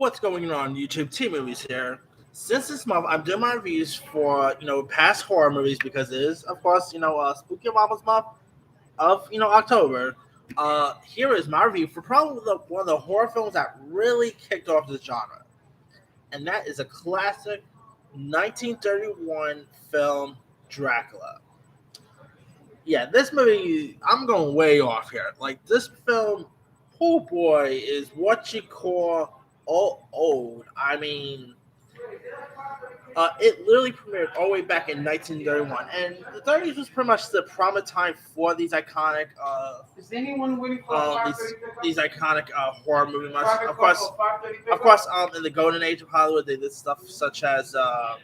What's going on YouTube? T Movies here. Since this month, I'm doing my reviews for past horror movies because it is, of course, Spooky Marvel's month of October. Here is my review for probably one of the horror films that really kicked off this genre, and that is a classic 1931 film, Dracula. Yeah, this movie, I'm going way off here. Like, this film, oh boy, is what you call old. I mean, it literally premiered all the way back in 1931, and the 30s was pretty much the prime time for these iconic, Is anyone waiting for a these iconic horror movie months. Of course, in the golden age of Hollywood, they did stuff such as, of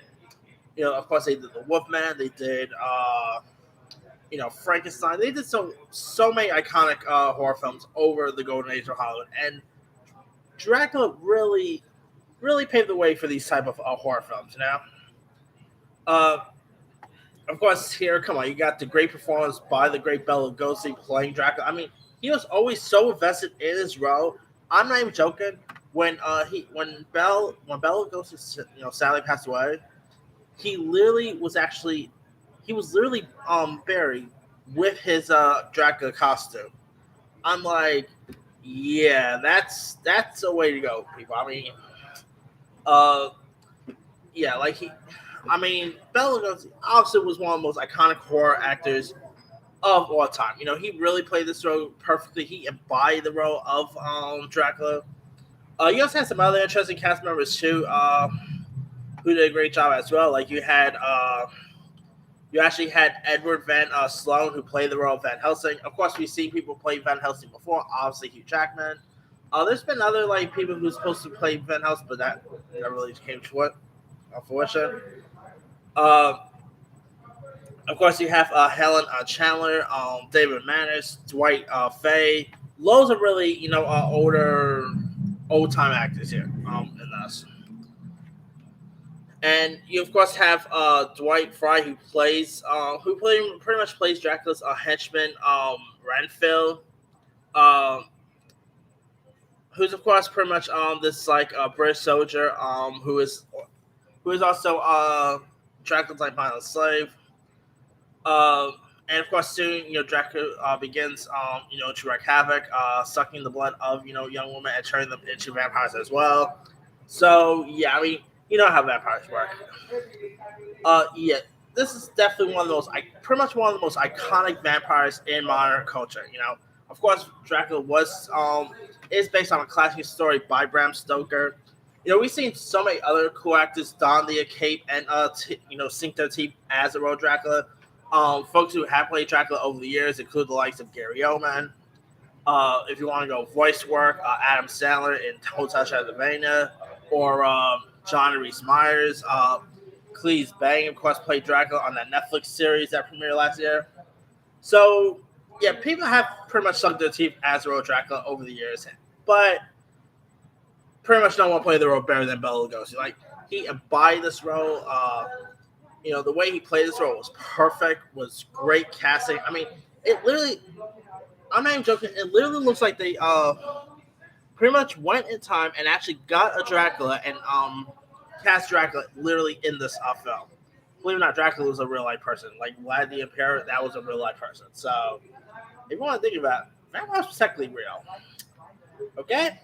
course, they did The Wolfman, they did, Frankenstein. They did so many iconic horror films over the golden age of Hollywood, and Dracula really paved the way for these type of horror films. Uh, of course, here, come on, you got the great performance by the great Bela Lugosi playing Dracula. I mean, he was always so invested in his role. I'm not even joking. When Bela Lugosi sadly passed away, he literally was actually buried with his Dracula costume. I'm like, yeah, that's a way to go, people. I mean, uh, yeah, Bela Lugosi obviously was one of the most iconic horror actors of all time. He really played this role perfectly. He embodied the role of Dracula. You also had some other interesting cast members too, who did a great job as well. Like you actually had Edward Van Sloan, who played the role of Van Helsing. Of course, we've seen people play Van Helsing before. Obviously, Hugh Jackman. There's been other people who's supposed to play Van Helsing, but that never really came to it, unfortunately. Uh, of course, you have Helen Chandler, David Manners, Dwight Fay. Loads of really older old time actors here in this. And you of course have Dwight Fry, pretty much plays Dracula's henchman, Renfield, um, who's of course pretty much this British soldier, who is also Dracula's violent slave. And of course, soon Dracula begins to wreak havoc, sucking the blood of young women and turning them into vampires as well. So yeah, I mean, you know how vampires work. Yeah, this is definitely pretty much one of the most iconic vampires in modern culture. Of course, Dracula is based on a classic story by Bram Stoker. We've seen so many other cool actors don the cape and sink their teeth as the role of Dracula. Folks who have played Dracula over the years include the likes of Gary Oldman. If you want to go voice work, Adam Sandler in Hotel Transylvania, or John Rhys Meyers. Cleese Bang, of course, played Dracula on that Netflix series that premiered last year. So, yeah, people have pretty much sunk their teeth as the role of Dracula over the years, but pretty much no one played the role better than Bela Lugosi. He embodied this role. The way he played this role was perfect, was great casting. I mean, it literally, I'm not even joking, it literally looks like they pretty much went in time and actually got a Dracula and cast Dracula literally in this film. Believe it or not, Dracula was a real life person. Like Vlad the Impaler, that was a real life person. So if you want to think about it, vampires was technically real. Okay?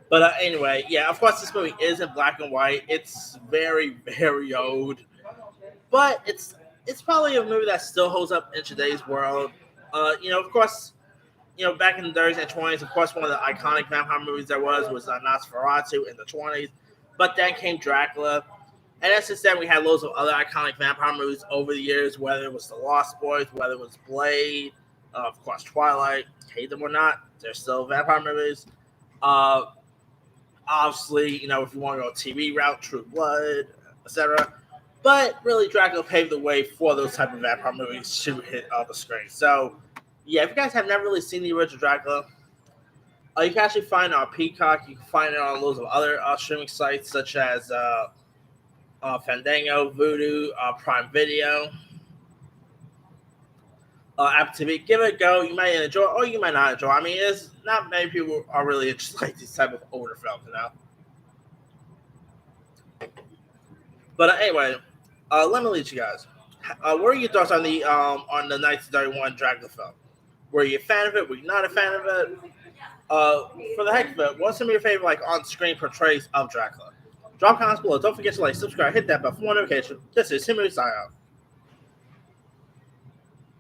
But anyway, yeah, of course this movie is in black and white. It's very, very old. But it's probably a movie that still holds up in today's world. Of course, back in the 30s and 20s, of course, one of the iconic vampire movies there was Nosferatu in the 20s. But then came Dracula. And then since then, we had loads of other iconic vampire movies over the years, whether it was The Lost Boys, whether it was Blade, of course, Twilight. Hate them or not, they're still vampire movies. Obviously, if you want to go TV route, True Blood, etc. But really, Dracula paved the way for those type of vampire movies to hit the screen. So, yeah, if you guys have never really seen the original Dracula, you can actually find it on Peacock. You can find it on loads of other streaming sites such as Fandango, Vudu, Prime Video, Apple TV. Give it a go. You might enjoy it, or you might not enjoy it. I mean, it's not many people are really interested in these type of older films, But anyway, let me lead you guys. What are your thoughts on the 1931 Dracula film? Were you a fan of it? Were you not a fan of it? For the heck of it, what's some of your favorite like on-screen portrays of Dracula? Drop comments below. Don't forget to like, subscribe, hit that bell for more notification. This is Timothy sign out.